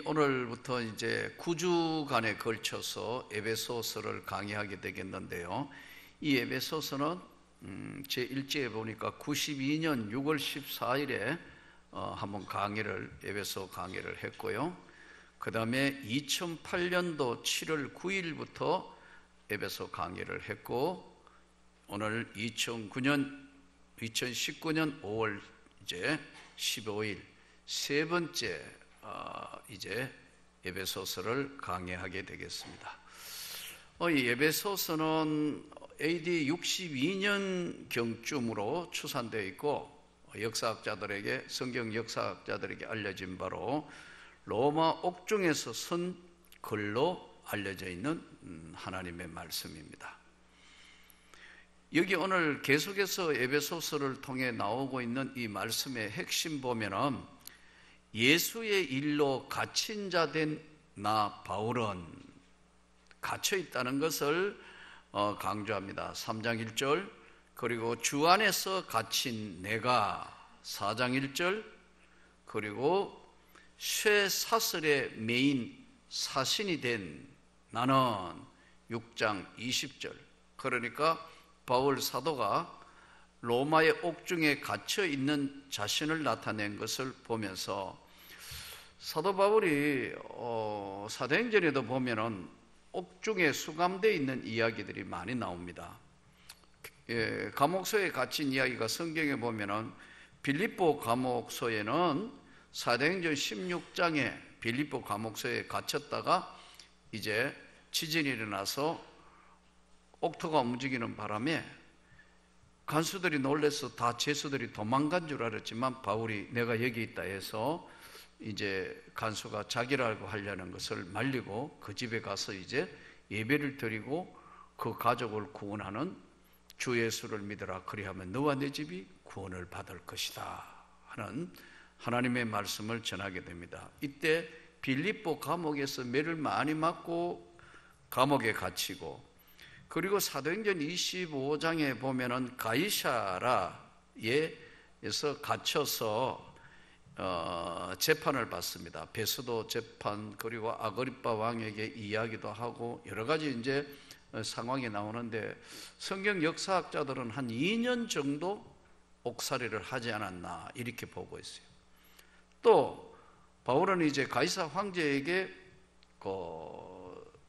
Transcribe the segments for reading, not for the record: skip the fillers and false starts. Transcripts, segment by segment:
오늘부터 이제 9주간에 걸쳐서 에베소서를 강의하게 되겠는데요. 이 에베소서는 제 일지에 보니까 92년 6월 14일에 한번 에베소 강의를 했고요. 그 다음에 2008년도 7월 9일부터 에베소 강의를 했고, 오늘 2019년 5월 이제 15일 세 번째 이제 에베소서를 강의하게 되겠습니다. 이 에베소서는 AD 62년 경쯤으로 추산되어 있고, 성경 역사학자들에게 알려진 바로 로마 옥중에서 쓴 글로 알려져 있는 하나님의 말씀입니다. 여기 오늘 계속해서 에베소서를 통해 나오고 있는 이 말씀의 핵심 보면은, 예수의 일로 갇힌 자 된 나 바울은 갇혀 있다는 것을 강조합니다. 3장 1절, 그리고 주 안에서 갇힌 내가 4장 1절, 그리고 쇠사슬에 매인 사신이 된 나는 6장 20절. 그러니까 바울 사도가 로마의 옥중에 갇혀 있는 자신을 나타낸 것을 보면서, 사도 바울이 사도행전에도 보면은 옥중에 수감되어 있는 이야기들이 많이 나옵니다. 감옥소에 갇힌 이야기가 성경에 보면은 빌립보 감옥소에는 사도행전 16장에 빌립보 감옥소에 갇혔다가 이제 지진이 일어나서 옥토가 움직이는 바람에 간수들이 놀라서 다 죄수들이 도망간 줄 알았지만, 바울이 내가 여기 있다 해서 이제 간수가 자기라고 하려는 것을 말리고 그 집에 가서 이제 예배를 드리고 그 가족을 구원하는 주 예수를 믿으라, 그리하면 너와 내 집이 구원을 받을 것이다 하는 하나님의 말씀을 전하게 됩니다. 이때 빌립보 감옥에서 매를 많이 맞고 감옥에 갇히고, 그리고 사도행전 25장에 보면은 가이사라에서 갇혀서 재판을 받습니다. 베스도 재판, 그리고 아그리빠 왕에게 이야기도 하고 여러 가지 이제 상황이 나오는데, 성경 역사학자들은 한 2년 정도 옥살이를 하지 않았나 이렇게 보고 있어요. 또 바울은 이제 가이사 황제에게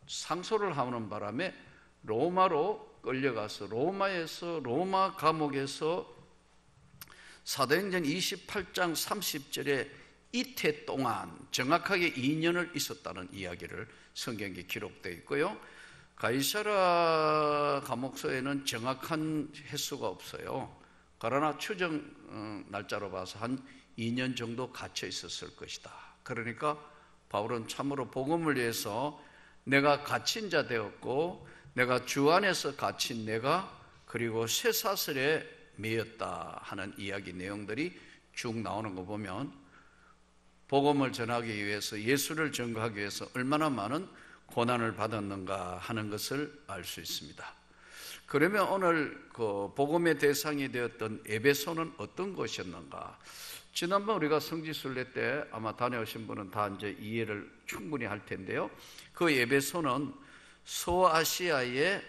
상소를 하는 바람에 로마로 끌려가서 로마 감옥에서 사도행전 28장 30절에 이태 동안 정확하게 2년을 있었다는 이야기를 성경에 기록되어 있고요. 가이사라 감옥소에는 정확한 횟수가 없어요. 그러나 추정 날짜로 봐서 한 2년 정도 갇혀 있었을 것이다. 그러니까 바울은 참으로 복음을 위해서 내가 갇힌 자 되었고, 내가 주 안에서 갇힌 내가, 그리고 쇠사슬에 매였다 하는 이야기 내용들이 쭉 나오는 거 보면, 복음을 전하기 위해서, 예수를 증거하기 위해서 얼마나 많은 고난을 받았는가 하는 것을 알 수 있습니다. 그러면 오늘 그 복음의 대상이 되었던 에베소는 어떤 것이었는가? 지난번 우리가 성지순례 때 아마 다녀오신 분은 다 이제 이해를 충분히 할 텐데요. 그 에베소는 소아시아의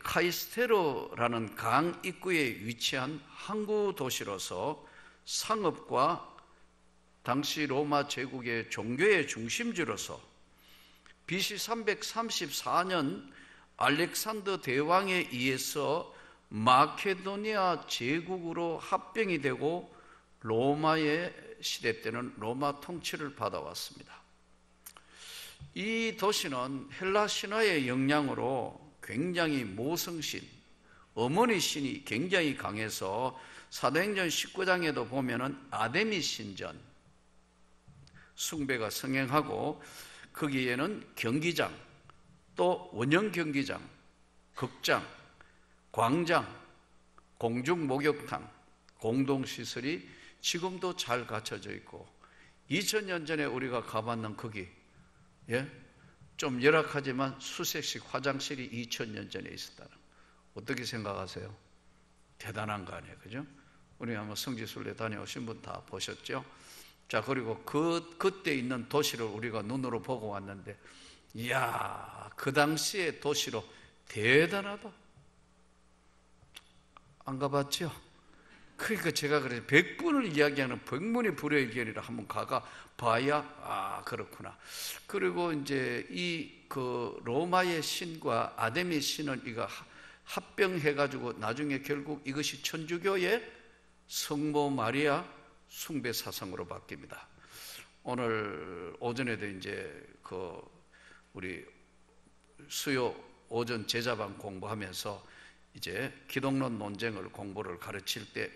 카이스테로라는 강 입구에 위치한 항구 도시로서 상업과 당시 로마 제국의 종교의 중심지로서 BC 334년 알렉산더 대왕에 의해서 마케도니아 제국으로 합병이 되고 로마의 시대 때는 로마 통치를 받아왔습니다. 이 도시는 헬라 신화의 영향으로 굉장히 모성신, 어머니 신이 굉장히 강해서 사도행전 19장에도 보면은 아데미 신전 숭배가 성행하고, 거기에는 경기장, 또 원형 경기장, 극장, 광장, 공중 목욕탕, 공동시설이 지금도 잘 갖춰져 있고, 2000년 전에 우리가 가봤는 거기, 좀 열악하지만 수색식 화장실이 2000년 전에 있었다는, 어떻게 생각하세요? 대단한 거 아니에요, 그죠? 우리 한번 성지순례 다녀오신 분 다 보셨죠? 자, 그리고 그때 있는 도시를 우리가 눈으로 보고 왔는데, 이야, 그 당시의 도시로 대단하다. 안 가봤죠? 그러니까 제가 그래서 100분을 이야기하는 백문이 불여일견이라 한번 가가 봐야 그렇구나. 그리고 이제 그 로마의 신과 아데미 신은 이거 합병해 가지고 나중에 결국 이것이 천주교의 성모 마리아 숭배 사상으로 바뀝니다. 오늘 오전에도 이제 우리 수요 오전 제자반 공부하면서 이제 기독론 논쟁을 공부를 가르칠 때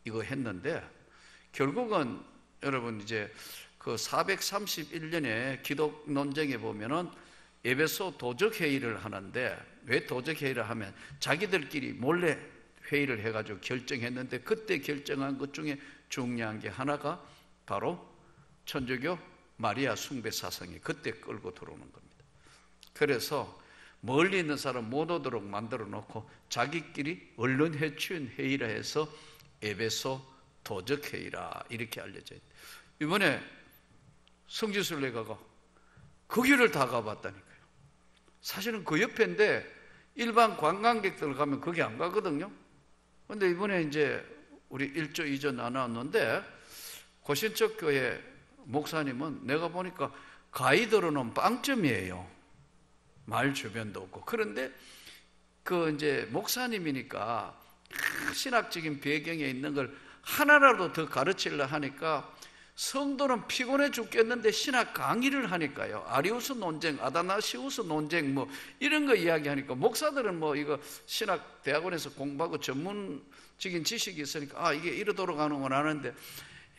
이거 했는데, 결국은 여러분 이제 그 431년에 기독 논쟁에 보면은 에베소 도적 회의를 하는데, 왜 도적 회의를 하면 자기들끼리 몰래 회의를 해가지고 결정했는데, 그때 결정한 것 중에 중요한 게 하나가 바로 천주교 마리아 숭배 사상이 그때 끌고 들어오는 겁니다. 그래서 멀리 있는 사람 못 오도록 만들어 놓고 자기끼리 언론 해치운 회의라 해서 에베소 도적 회의라 이렇게 알려져 있다. 이번에 성지순례가가 그 길을 다 가봤다니까요. 사실은 그 옆인데 일반 관광객들 가면 거기 안 가거든요. 그런데 이번에 이제 우리 1조 2조 나눴는데, 고신척 교회 목사님은 내가 보니까 가이드로는 빵점이에요. 마을 주변도 없고. 그런데 그 이제 목사님이니까 신학적인 배경에 있는 걸 하나라도 더 가르치려 하니까 성도는 피곤해 죽겠는데 신학 강의를 하니까요. 아리우스 논쟁, 아다나시우스 논쟁 뭐 이런 거 이야기하니까 목사들은 뭐 이거 신학 대학원에서 공부하고 전문적인 지식이 있으니까 이게 이러도록 하는구나 하는데,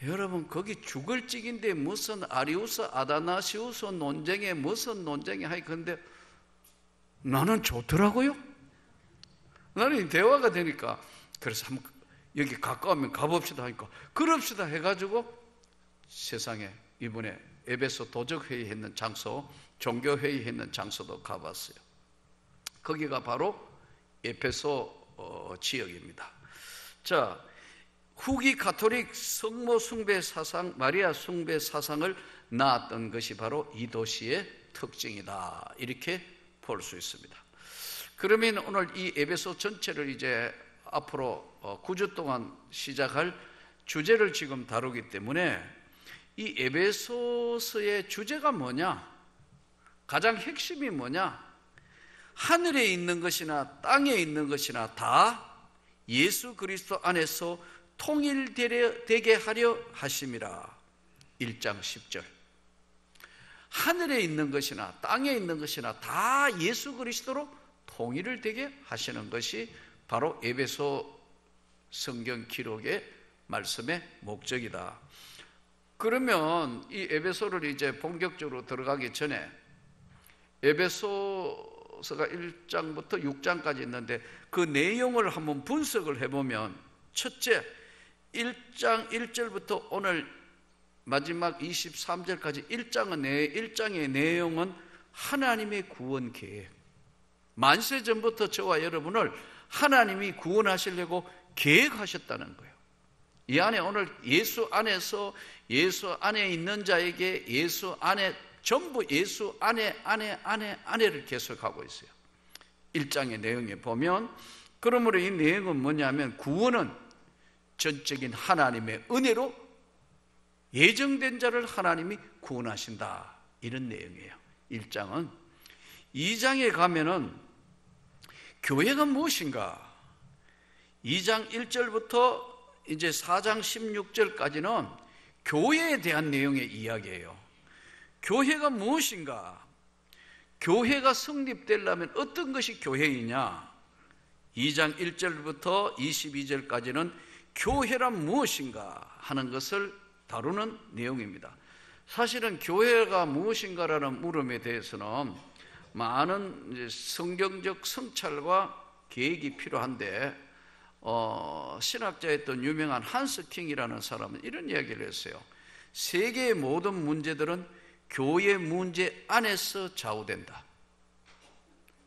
여러분 거기 죽을 찍인데 무슨 아리우스 아다나시우스 논쟁에 무슨 논쟁이 하이. 근데 나는 좋더라고요. 나는 대화가 되니까. 그래서 한번 여기 가까우면 가봅시다 하니까 그럽시다 해가지고 세상에 이번에 에베소 도적회의 했는 장소, 종교회의 했는 장소도 가봤어요. 거기가 바로 에베소 지역입니다. 자, 후기 가톨릭 성모 숭배 사상, 마리아 숭배 사상을 낳았던 것이 바로 이 도시의 특징이다, 이렇게 볼 수 있습니다. 그러면 오늘 이 에베소 전체를 이제 앞으로 9주 동안 시작할 주제를 지금 다루기 때문에, 이 에베소서의 주제가 뭐냐, 가장 핵심이 뭐냐, 하늘에 있는 것이나 땅에 있는 것이나 다 예수 그리스도 안에서 통일되게 하려 하심이라. 1장 10절. 하늘에 있는 것이나 땅에 있는 것이나 다 예수 그리스도로 통일을 되게 하시는 것이 바로 에베소 성경 기록의 말씀의 목적이다. 그러면 이 에베소를 이제 본격적으로 들어가기 전에 에베소서가 1장부터 6장까지 있는데 그 내용을 한번 분석을 해보면, 첫째, 1장 1절부터 오늘 마지막 23절까지 1장의 내용은 하나님의 구원 계획. 만세 전부터 저와 여러분을 하나님이 구원하시려고 계획하셨다는 거예요. 이 안에 오늘 예수 안에서 예수 안에 있는 자에게 예수 안에, 전부 예수 안에를 계속하고 있어요. 1장의 내용에 보면, 그러므로 이 내용은 뭐냐면 구원은 전적인 하나님의 은혜로 예정된 자를 하나님이 구원하신다, 이런 내용이에요. 1장은. 2장에 가면은 교회가 무엇인가, 2장 1절부터 이제 4장 16절까지는 교회에 대한 내용의 이야기예요. 교회가 무엇인가, 교회가 성립되려면 어떤 것이 교회이냐, 2장 1절부터 22절까지는 교회란 무엇인가 하는 것을 다루는 내용입니다. 사실은 교회가 무엇인가라는 물음에 대해서는 많은 성경적 성찰과 계획이 필요한데, 신학자였던 유명한 한스 킹이라는 사람은 이런 이야기를 했어요. 세계의 모든 문제들은 교회 문제 안에서 좌우된다.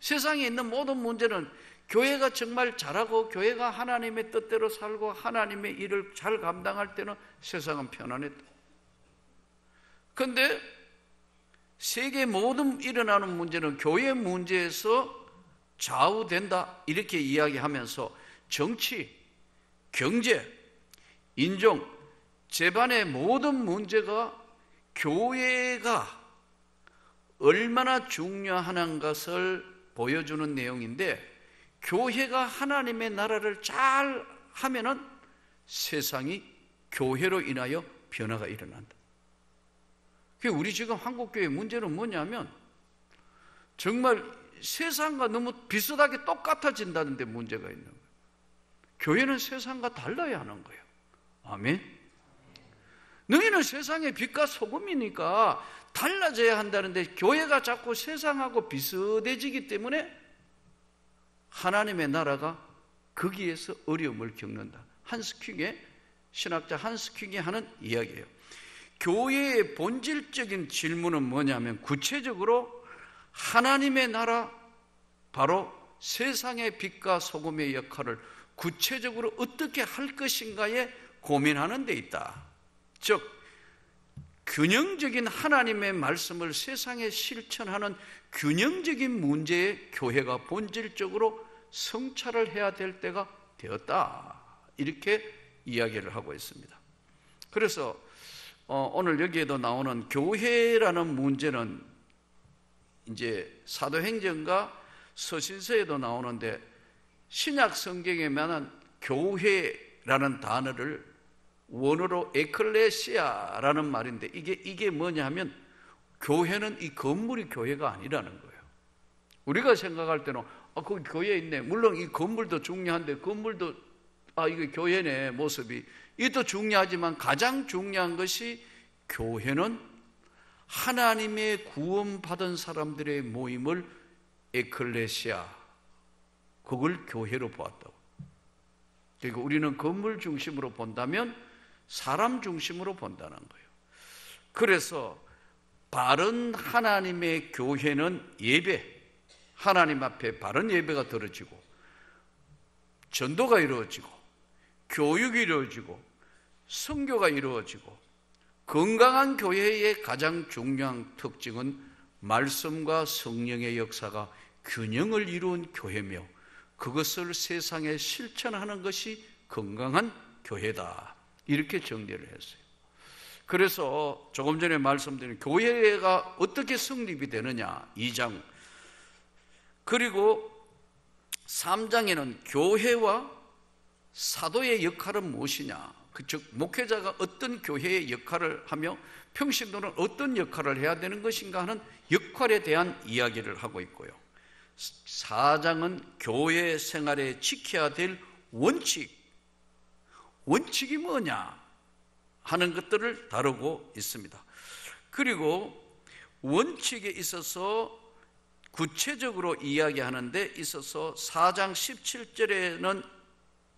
세상에 있는 모든 문제는 교회가 정말 잘하고 교회가 하나님의 뜻대로 살고 하나님의 일을 잘 감당할 때는 세상은 편안했다. 그런데 세계 모든 일어나는 문제는 교회 문제에서 좌우된다 이렇게 이야기하면서 정치, 경제, 인종, 재반의 모든 문제가 교회가 얼마나 중요한 것을 보여주는 내용인데, 교회가 하나님의 나라를 잘 하면은 세상이 교회로 인하여 변화가 일어난다. 우리 지금 한국교회 문제는 뭐냐면 정말 세상과 너무 비슷하게 똑같아진다는 데 문제가 있는 거예요. 교회는 세상과 달라야 하는 거예요. 아멘. 너희는 세상의 빛과 소금이니까 달라져야 한다는데 교회가 자꾸 세상하고 비슷해지기 때문에 하나님의 나라가 거기에서 어려움을 겪는다. 신학자 한스 퀵이 하는 이야기예요. 교회의 본질적인 질문은 뭐냐면 구체적으로 하나님의 나라, 바로 세상의 빛과 소금의 역할을 구체적으로 어떻게 할 것인가에 고민하는 데 있다. 즉 균형적인 하나님의 말씀을 세상에 실천하는 균형적인 문제에 교회가 본질적으로 성찰을 해야 될 때가 되었다. 이렇게 이야기를 하고 있습니다. 그래서 오늘 여기에도 나오는 교회라는 문제는 이제 사도행전과 서신서에도 나오는데, 신약 성경에만은 교회라는 단어를 원어로 에클레시아라는 말인데 이게 뭐냐 하면 교회는 이 건물이 교회가 아니라는 거예요. 우리가 생각할 때는 거기 교회 있네. 물론 이 건물도 중요한데 건물도 이게 교회네 모습이 이것도 중요하지만 가장 중요한 것이 교회는 하나님의 구원받은 사람들의 모임을 에클레시아, 그걸 교회로 보았다고. 그리고 우리는 건물 중심으로 본다면 사람 중심으로 본다는 거예요. 그래서 바른 하나님의 교회는 예배, 하나님 앞에 바른 예배가 드려지고 전도가 이루어지고 교육이 이루어지고 선교가 이루어지고, 건강한 교회의 가장 중요한 특징은 말씀과 성령의 역사가 균형을 이루은 교회며 그것을 세상에 실천하는 것이 건강한 교회다. 이렇게 정리를 했어요. 그래서 조금 전에 말씀드린 교회가 어떻게 성립이 되느냐 2장, 그리고 3장에는 교회와 사도의 역할은 무엇이냐, 즉 목회자가 어떤 교회의 역할을 하며 평신도는 어떤 역할을 해야 되는 것인가 하는 역할에 대한 이야기를 하고 있고요. 4장은 교회 생활에 지켜야 될 원칙이 뭐냐 하는 것들을 다루고 있습니다. 그리고 원칙에 있어서 구체적으로 이야기하는 데 있어서 4장 17절에는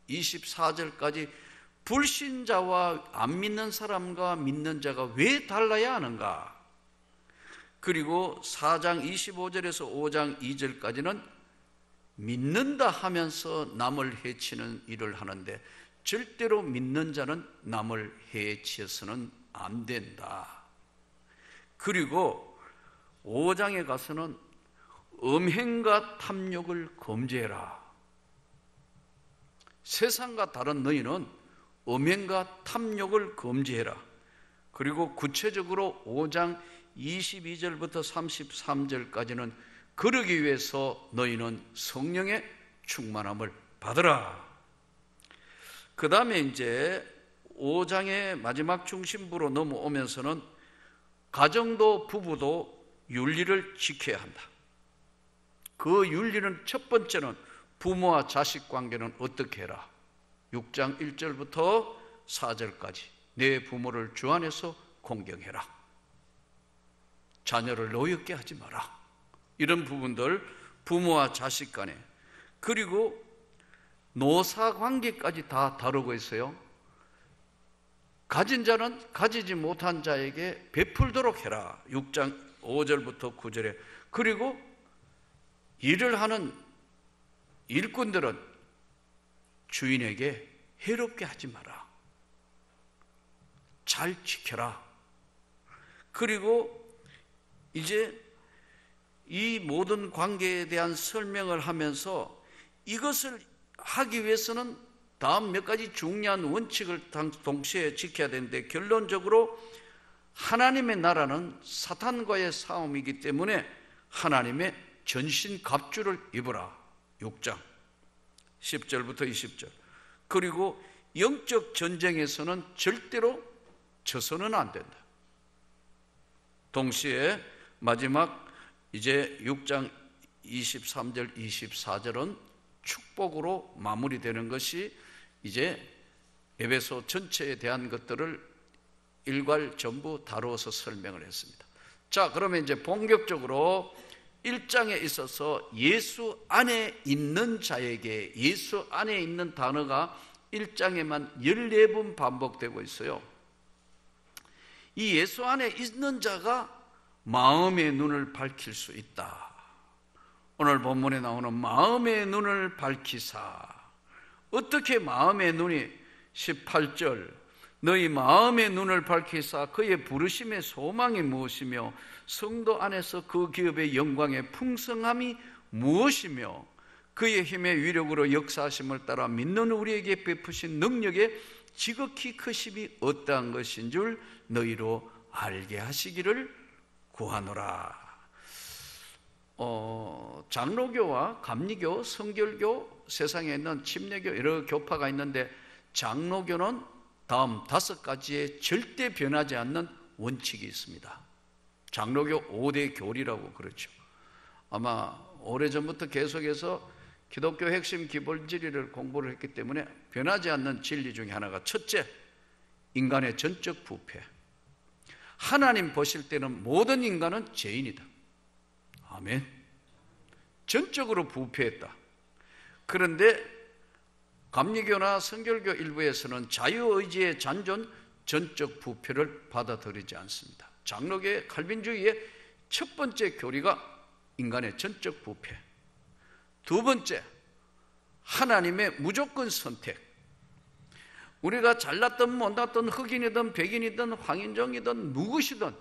24절까지 불신자와 안 믿는 사람과 믿는 자가 왜 달라야 하는가, 그리고 4장 25절에서 5장 2절까지는 믿는다 하면서 남을 해치는 일을 하는데 절대로 믿는 자는 남을 해치어서는 안 된다. 그리고 5장에 가서는 음행과 탐욕을 금지해라. 세상과 다른 너희는 음행과 탐욕을 금지해라. 그리고 구체적으로 5장 22절부터 33절까지는 그러기 위해서 너희는 성령의 충만함을 받으라. 그 다음에 이제 5장의 마지막 중심부로 넘어오면서는 가정도 부부도 윤리를 지켜야 한다. 그 윤리는 첫 번째는 부모와 자식 관계는 어떻게 해라. 6장 1절부터 4절까지 내 부모를 주 안에서 공경해라. 자녀를 노엽게 하지 마라. 이런 부분들 부모와 자식 간에, 그리고 노사관계까지 다 다루고 있어요. 가진 자는 가지지 못한 자에게 베풀도록 해라. 6장 5절부터 9절에. 그리고 일을 하는 일꾼들은 주인에게 해롭게 하지 마라. 잘 지켜라. 그리고 이제 이 모든 관계에 대한 설명을 하면서 이것을 하기 위해서는 다음 몇 가지 중요한 원칙을 동시에 지켜야 되는데, 결론적으로 하나님의 나라는 사탄과의 싸움이기 때문에 하나님의 전신 갑주를 입으라. 6장 10절부터 20절. 그리고 영적 전쟁에서는 절대로 져서는 안 된다. 동시에 마지막 이제 6장 23절 24절은 축복으로 마무리되는 것이 이제 에베소 전체에 대한 것들을 일괄 전부 다루어서 설명을 했습니다. 자, 그러면 이제 본격적으로 1장에 있어서 예수 안에 있는 자에게, 예수 안에 있는 단어가 1장에만 14번 반복되고 있어요. 이 예수 안에 있는 자가 마음의 눈을 밝힐 수 있다. 오늘 본문에 나오는 마음의 눈을 밝히사. 어떻게 마음의 눈이, 18절, 너희 마음의 눈을 밝히사 그의 부르심의 소망이 무엇이며 성도 안에서 그 기업의 영광의 풍성함이 무엇이며 그의 힘의 위력으로 역사하심을 따라 믿는 우리에게 베푸신 능력의 지극히 크심이 어떠한 것인 줄 너희로 알게 하시기를 구하노라. 장로교와 감리교, 성결교, 세상에 있는 침례교 여러 교파가 있는데, 장로교는 다음 5가지의 절대 변하지 않는 원칙이 있습니다. 장로교 5대 교리라고 그러죠. 아마 오래전부터 계속해서 기독교 핵심 기본 진리를 공부를 했기 때문에 변하지 않는 진리 중에 하나가, 첫째, 인간의 전적 부패. 하나님 보실 때는 모든 인간은 죄인이다. 아멘. 전적으로 부패했다. 그런데 감리교나 성결교 일부에서는 자유의지의 잔존, 전적 부패를 받아들이지 않습니다. 장로교의 칼빈주의의 첫 번째 교리가 인간의 전적 부패. 두 번째, 하나님의 무조건 선택. 우리가 잘났든 못났든 흑인이든 백인이든 황인종이든 누구시든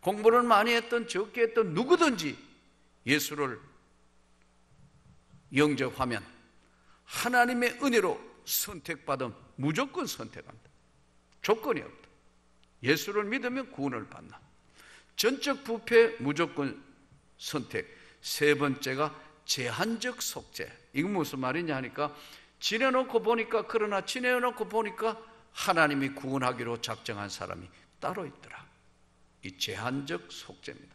공부를 많이 했든 적게 했든 누구든지 예수를 영접하면 하나님의 은혜로 선택받은 무조건 선택한다. 조건이 없다. 예수를 믿으면 구원을 받나. 전적 부패, 무조건 선택. 세 번째가 제한적 속죄. 이건 무슨 말이냐 하니까, 지내놓고 보니까, 그러나 지내놓고 보니까 하나님이 구원하기로 작정한 사람이 따로 있더라. 이 제한적 속죄입니다.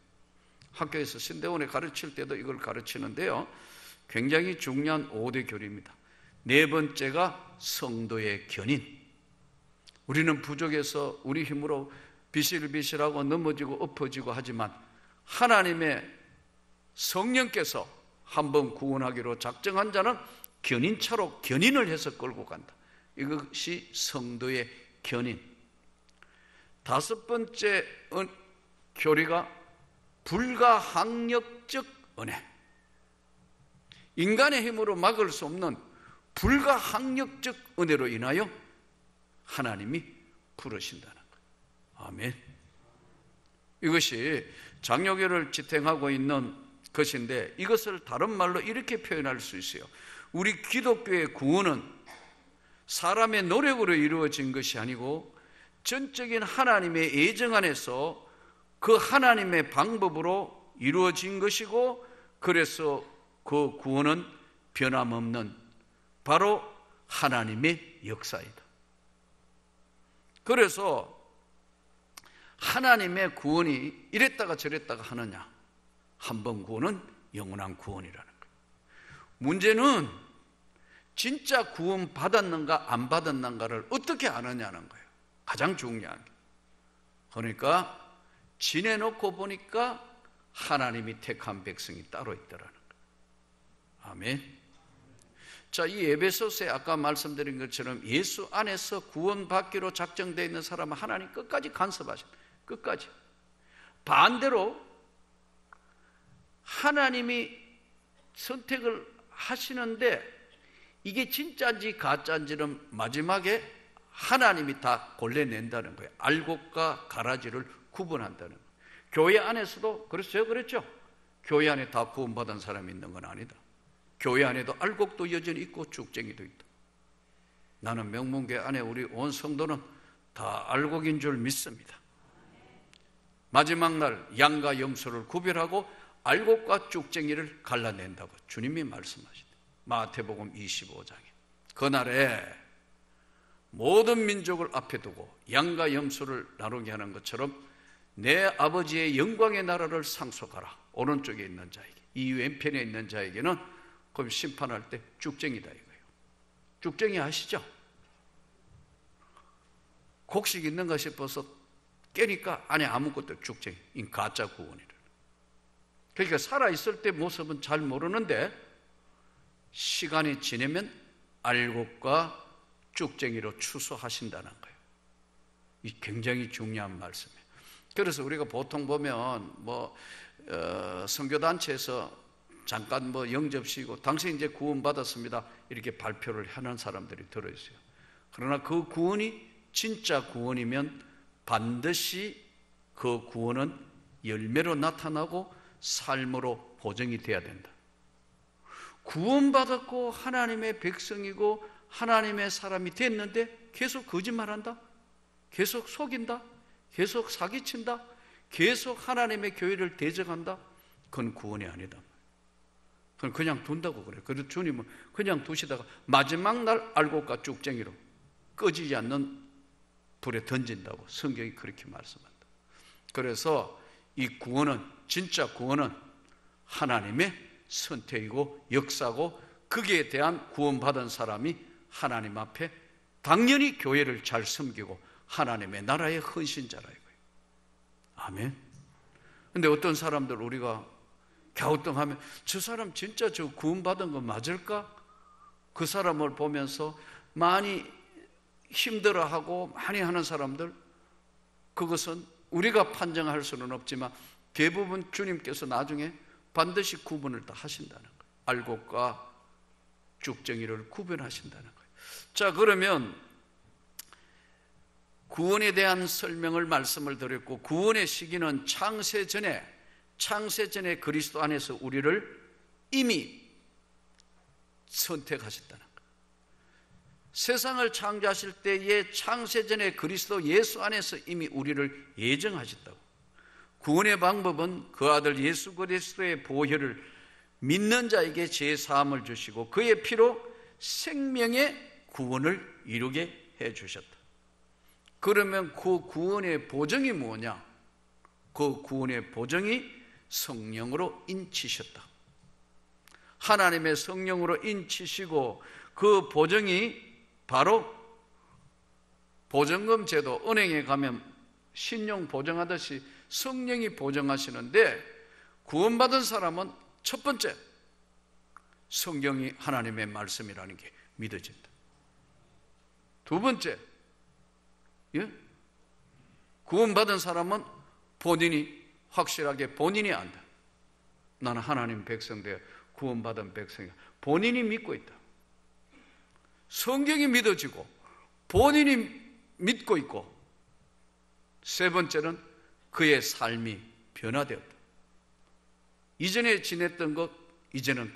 학교에서 신대원에 가르칠 때도 이걸 가르치는데요, 굉장히 중요한 5대 교리입니다. 네 번째가 성도의 견인. 우리는 부족해서 우리 힘으로 비실비실하고 넘어지고 엎어지고 하지만 하나님의 성령께서 한번 구원하기로 작정한 자는 견인차로 견인을 해서 끌고 간다. 이것이 성도의 견인. 다섯 번째 교리가 불가항력적 은혜. 인간의 힘으로 막을 수 없는 불가항력적 은혜로 인하여 하나님이 부르신다는 거예요. 아멘. 이것이 장로교를 지탱하고 있는 것인데, 이것을 다른 말로 이렇게 표현할 수 있어요. 우리 기독교의 구원은 사람의 노력으로 이루어진 것이 아니고 전적인 하나님의 예정 안에서 그 하나님의 방법으로 이루어진 것이고, 그래서 그 구원은 변함없는 바로 하나님의 역사이다. 그래서 하나님의 구원이 이랬다가 저랬다가 하느냐? 한 번 구원은 영원한 구원이라는 거예요. 문제는 진짜 구원 받았는가 안 받았는가를 어떻게 아느냐는 거예요. 가장 중요한 게. 그러니까 지내놓고 보니까 하나님이 택한 백성이 따로 있더라는 거예요. 아멘. 자, 이 에베소서에 아까 말씀드린 것처럼 예수 안에서 구원받기로 작정되어 있는 사람은 하나님 끝까지 간섭하신다. 끝까지. 반대로 하나님이 선택을 하시는데 이게 진짜인지 가짜인지는 마지막에 하나님이 다 골라낸다는 거예요. 알곡과 가라지를 구분한다는 거예요. 교회 안에서도 그랬죠? 교회 안에 다 구원받은 사람이 있는 건 아니다. 교회 안에도 알곡도 여전히 있고 쭉쟁이도 있다. 나는 명문교회 안에 우리 온 성도는 다 알곡인 줄 믿습니다. 마지막 날 양과 염소를 구별하고 알곡과 쭉쟁이를 갈라낸다고 주님이 말씀하시다. 마태복음 25장에 그날에 모든 민족을 앞에 두고 양과 염소를 나누게 하는 것처럼 내 아버지의 영광의 나라를 상속하라. 오른쪽에 있는 자에게, 이 왼편에 있는 자에게는 그럼 심판할 때 쭉쟁이다 이거예요. 쭉쟁이 아시죠? 곡식 있는가 싶어서 깨니까 안에 아무것도 쭉쟁이, 이 가짜 구원이래. 그러니까 살아있을 때 모습은 잘 모르는데 시간이 지나면 알곡과 쭉쟁이로 추수하신다는 거예요. 이 굉장히 중요한 말씀이에요. 그래서 우리가 보통 보면 선교단체에서 잠깐 영접시키고 당신 이제 구원받았습니다 이렇게 발표를 하는 사람들이 들어있어요. 그러나 그 구원이 진짜 구원이면 반드시 그 구원은 열매로 나타나고 삶으로 보정이 돼야 된다. 구원받았고 하나님의 백성이고 하나님의 사람이 됐는데 계속 거짓말한다? 계속 속인다? 계속 사기친다? 계속 하나님의 교회를 대적한다? 그건 구원이 아니다. 그건 그냥 둔다고 그래요. 그래서 주님은 그냥 두시다가 마지막 날 알곡과 쭉쟁이로 꺼지지 않는 불에 던진다고 성경이 그렇게 말씀한다. 그래서 이 구원은, 진짜 구원은 하나님의 선택이고 역사고 거기에 대한 구원받은 사람이 하나님 앞에 당연히 교회를 잘 섬기고 하나님의 나라의 헌신자라 이거예요. 아멘. 근데 어떤 사람들 우리가 갸우뚱하면 저 사람 진짜 저 구원받은 거 맞을까? 그 사람을 보면서 많이 힘들어하고 많이 하는 사람들, 그것은 우리가 판정할 수는 없지만 대부분 주님께서 나중에 반드시 구분을 다 하신다는 거예요. 알곡과 쭉쟁이를 구분하신다는 거예요. 자, 그러면 구원에 대한 설명을 말씀을 드렸고, 구원의 시기는 창세 전에 그리스도 안에서 우리를 이미 선택하셨다는 거예요. 세상을 창조하실 때에 창세 전에 그리스도 예수 안에서 이미 우리를 예정하셨다고. 구원의 방법은 그 아들 예수 그리스도의 보혈을 믿는 자에게 죄 사함을 주시고 그의 피로 생명의 구원을 이루게 해 주셨다. 그러면 그 구원의 보정이 뭐냐? 그 구원의 보정이 성령으로 인치셨다. 하나님의 성령으로 인치시고 그 보정이 바로 보증금 제도, 은행에 가면 신용 보증하듯이 성령이 보증하시는데, 구원받은 사람은 첫 번째 성경이 하나님의 말씀이라는 게 믿어진다. 두 번째, 구원받은 사람은 본인이 확실하게 본인이 안다. 나는 하나님 백성 되어 구원받은 백성이야. 본인이 믿고 있다. 성경이 믿어지고 본인이 믿고 있고, 세 번째는 그의 삶이 변화되었다. 이전에 지냈던 것, 이제는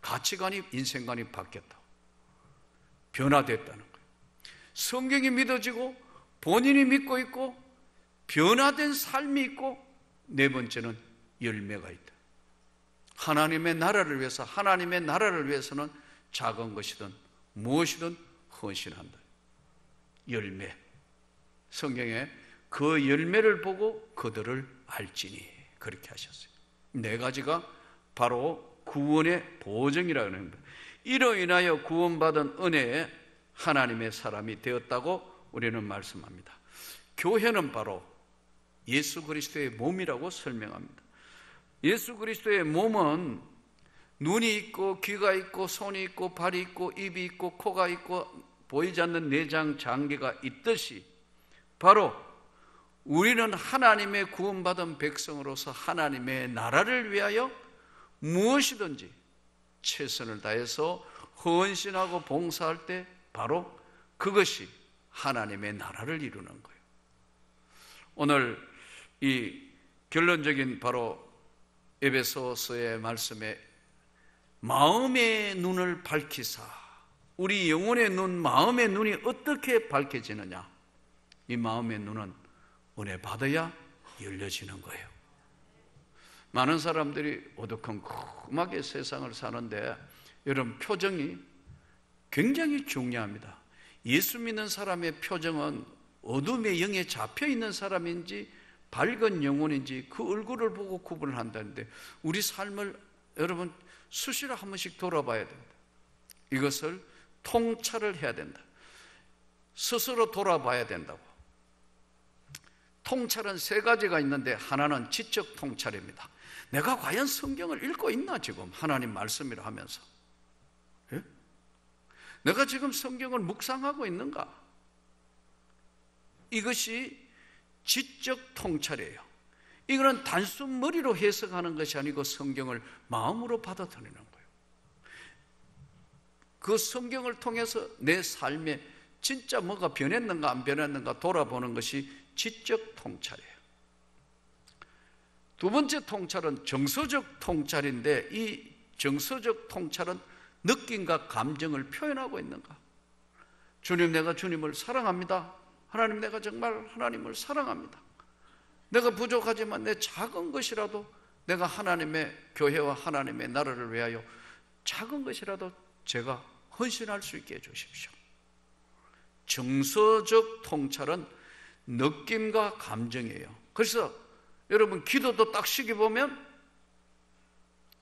가치관이, 인생관이 바뀌었다. 변화됐다는 거예요. 성경이 믿어지고 본인이 믿고 있고 변화된 삶이 있고, 네 번째는 열매가 있다. 하나님의 나라를 위해서는 작은 것이든 무엇이든 헌신한다. 열매. 성경에 그 열매를 보고 그들을 알지니 그렇게 하셨어요. 네 가지가 바로 구원의 보증이라고 하는 거예요. 이로 인하여 구원받은 은혜에 하나님의 사람이 되었다고 우리는 말씀합니다. 교회는 바로 예수 그리스도의 몸이라고 설명합니다. 예수 그리스도의 몸은 눈이 있고 귀가 있고 손이 있고 발이 있고 입이 있고 코가 있고 보이지 않는 내장 장기가 있듯이 바로 우리는 하나님의 구원받은 백성으로서 하나님의 나라를 위하여 무엇이든지 최선을 다해서 헌신하고 봉사할 때 바로 그것이 하나님의 나라를 이루는 거예요. 오늘 이 결론적인 바로 에베소서의 말씀에 마음의 눈을 밝히사, 우리 영혼의 눈, 마음의 눈이 어떻게 밝혀지느냐? 이 마음의 눈은 은혜 받아야 열려지는 거예요. 많은 사람들이 어두컴컴하게 세상을 사는데 여러분, 표정이 굉장히 중요합니다. 예수 믿는 사람의 표정은 어둠의 영에 잡혀있는 사람인지 밝은 영혼인지 그 얼굴을 보고 구분을 한다는데, 우리 삶을 여러분 수시로 한 번씩 돌아봐야 됩니다. 이것을 통찰을 해야 된다. 스스로 돌아봐야 된다고. 통찰은 세 가지가 있는데, 하나는 지적 통찰입니다. 내가 과연 성경을 읽고 있나, 지금 하나님 말씀이라 하면서. 예? 내가 지금 성경을 묵상하고 있는가? 이것이 지적 통찰이에요. 이거는 단순 머리로 해석하는 것이 아니고 성경을 마음으로 받아들이는 거예요. 그 성경을 통해서 내 삶에 진짜 뭐가 변했는가 안 변했는가 돌아보는 것이 지적 통찰이에요. 두 번째 통찰은 정서적 통찰인데, 이 정서적 통찰은 느낌과 감정을 표현하고 있는가. 주님, 내가 주님을 사랑합니다. 하나님, 내가 정말 하나님을 사랑합니다. 내가 부족하지만 내 작은 것이라도 내가 하나님의 교회와 하나님의 나라를 위하여 작은 것이라도 제가 헌신할 수 있게 해주십시오. 정서적 통찰은 느낌과 감정이에요. 그래서 여러분, 기도도 딱 시기 보면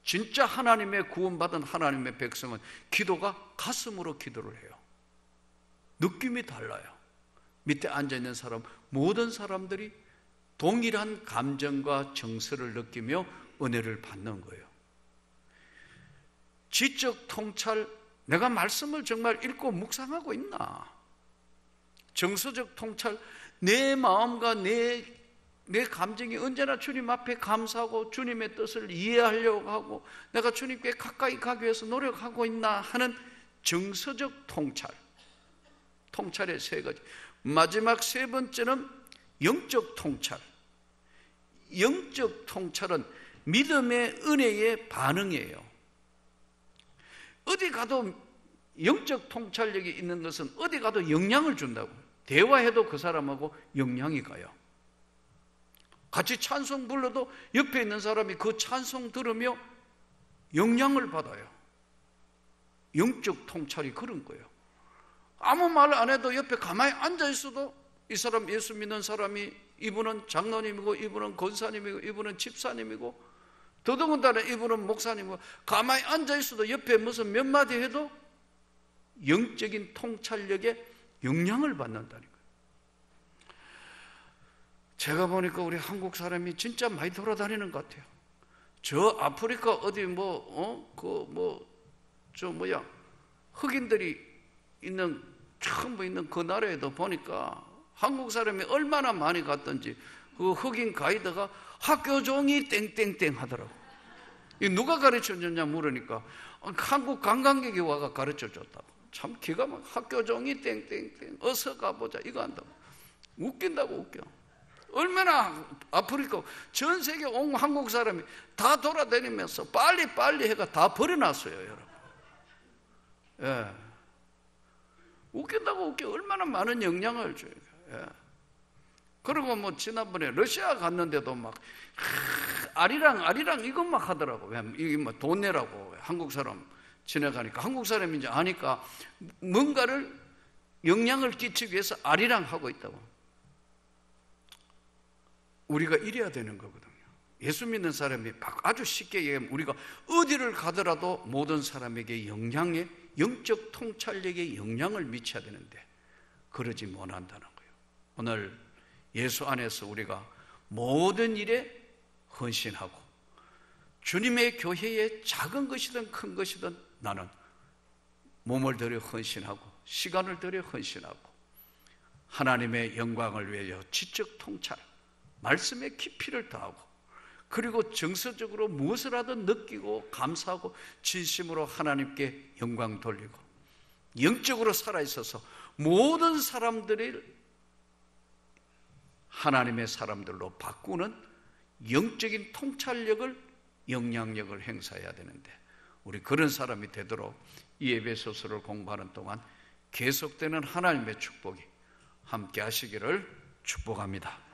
진짜 하나님의 구원받은 하나님의 백성은 기도가 가슴으로 기도를 해요. 느낌이 달라요. 밑에 앉아있는 사람, 모든 사람들이 동일한 감정과 정서를 느끼며 은혜를 받는 거예요. 지적 통찰, 내가 말씀을 정말 읽고 묵상하고 있나? 정서적 통찰, 내 마음과 내 감정이 언제나 주님 앞에 감사하고 주님의 뜻을 이해하려고 하고 내가 주님께 가까이 가기 위해서 노력하고 있나 하는 정서적 통찰. 통찰의 세 가지. 마지막 세 번째는 영적 통찰. 영적 통찰은 믿음의 은혜의 반응이에요. 어디 가도 영적 통찰력이 있는 것은 어디 가도 영향을 준다고. 대화해도 그 사람하고 영향이 가요. 같이 찬송 불러도 옆에 있는 사람이 그 찬송 들으며 영향을 받아요. 영적 통찰이 그런 거예요. 아무 말 안 해도 옆에 가만히 앉아 있어도 이 사람 예수 믿는 사람이, 이분은 장로님이고 이분은 권사님이고 이분은 집사님이고 더더군다나 이분은 목사님이고, 가만히 앉아 있어도 옆에 무슨 몇 마디 해도 영적인 통찰력에 영향을 받는다는 거예요. 제가 보니까 우리 한국 사람이 진짜 많이 돌아다니는 것 같아요. 저 아프리카 어디 흑인들이 있는, 전부 있는 그 나라에도 보니까 한국 사람이 얼마나 많이 갔던지 그 흑인 가이드가 학교 종이 땡땡땡 하더라고. 이 누가 가르쳐 줬냐 물으니까 한국 관광객이 와가 가르쳐 줬다고. 참 기가 막, 학교 종이 땡땡땡, 어서 가보자 이거 한다고. 웃긴다고 웃겨. 얼마나 아프리카 전 세계 온 한국 사람이 다 돌아다니면서 빨리 해가 다 버려놨어요, 여러분. 예. 웃긴다고 웃겨. 얼마나 많은 영향을 줘요. 예. 그리고 뭐 지난번에 러시아 갔는데도 막 아리랑 이것 막 하더라고. 이게 뭐 돈 내라고. 한국 사람 지나가니까 한국 사람인지 아니까 뭔가를 영향을 끼치기 위해서 아리랑 하고 있다고. 우리가 이래야 되는 거거든요. 예수 믿는 사람이 아주 쉽게 얘기하면 우리가 어디를 가더라도 모든 사람에게 영향에, 영적 통찰력에 영향을 미쳐야 되는데 그러지 못한다는 거예요. 오늘 예수 안에서 우리가 모든 일에 헌신하고 주님의 교회에 작은 것이든 큰 것이든 나는 몸을 들여 헌신하고 시간을 들여 헌신하고 하나님의 영광을 위하여 지적 통찰, 말씀의 깊이를 더하고 그리고 정서적으로 무엇을 하든 느끼고 감사하고 진심으로 하나님께 영광 돌리고 영적으로 살아있어서 모든 사람들이 하나님의 사람들로 바꾸는 영적인 통찰력을, 영향력을 행사해야 되는데, 우리 그런 사람이 되도록 이 에베소서를 공부하는 동안 계속되는 하나님의 축복이 함께 하시기를 축복합니다.